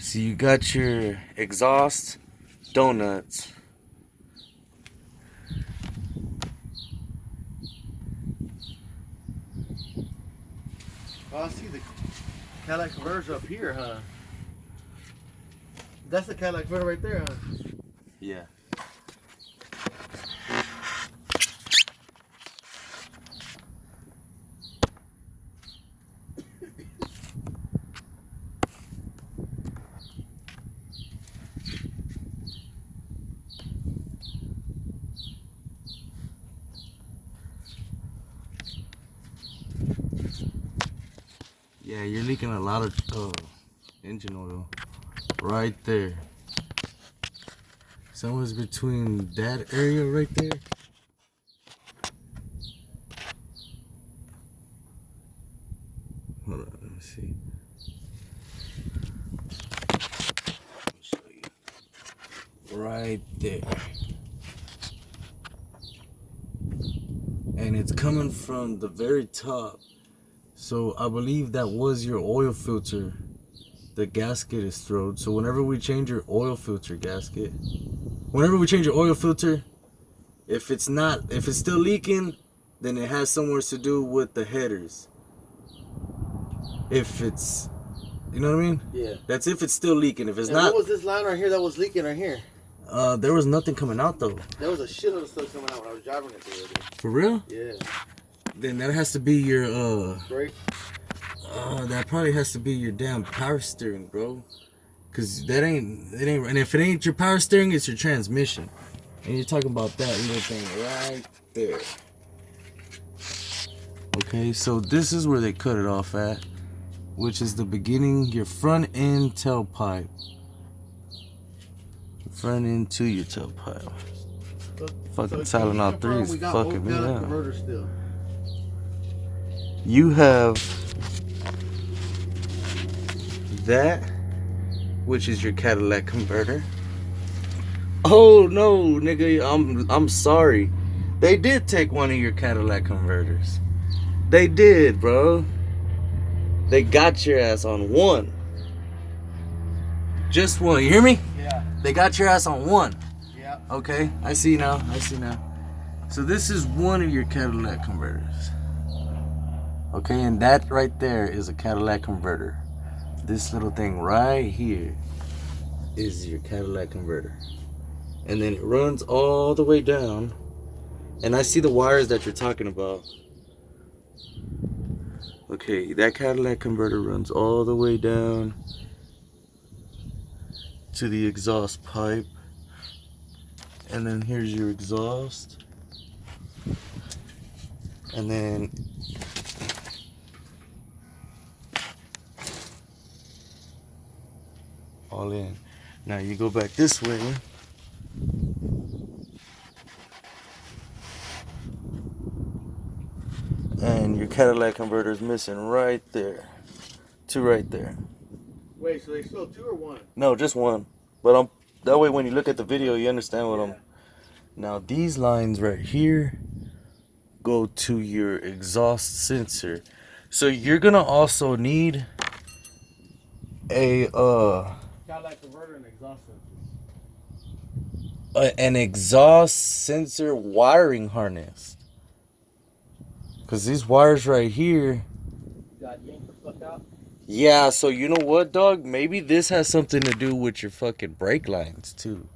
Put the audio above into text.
So you got your exhaust donuts. Oh, I see the Cadillac converter up here, huh? That's the Cadillac converter right there, huh? Yeah. Yeah, you're leaking a lot of engine oil right there. Somewhere between that area right there. Hold on, let me see. Let me show you. Right there. And it's coming from the very top. So I believe that was your oil filter. The gasket is thrown. So whenever we change your oil filter gasket, if it's still leaking, then it has somewhere to do with the headers. If it's, you know what I mean? Yeah. That's if it's still leaking. If it's not. What was this line right here that was leaking right here? There was nothing coming out though. There was a shitload of stuff coming out when I was driving it the other day. For real? Yeah. Then that has to be your brake. That probably has to be your damn power steering, bro. Cause it ain't. And if it ain't your power steering, it's your transmission. And you're talking about that little thing right there. Okay, so this is where they cut it off at, which is the beginning, your front end tailpipe. Front end to your tailpipe. Fucking Tylenol 3 is fucking me up. Still. You have that, which is your Cadillac converter. Oh no, nigga, I'm sorry. They did take one of your Cadillac converters. They did, bro. They got your ass on one. Just one. You hear me? Yeah. They got your ass on one. Yeah. Okay, I see now. So this is one of your Cadillac converters. Okay, and that right there is a Cadillac converter. This little thing right here is your Cadillac converter. And then it runs all the way down. And I see the wires that you're talking about. Okay, that Cadillac converter runs all the way down to the exhaust pipe. And then here's your exhaust. And then all in. Now you go back this way. And your Cadillac converter is missing right there. Two right there. Wait, so they still two or one? No, just one. But that way when you look at the video, you understand what I'm. Now these lines right here go to your exhaust sensor. So you're gonna also need a Cadillac converter and exhaust sensor. an exhaust sensor wiring harness. Cause these wires right here. Got yanked the fuck out. Yeah, so you know what, dog? Maybe this has something to do with your fucking brake lines too.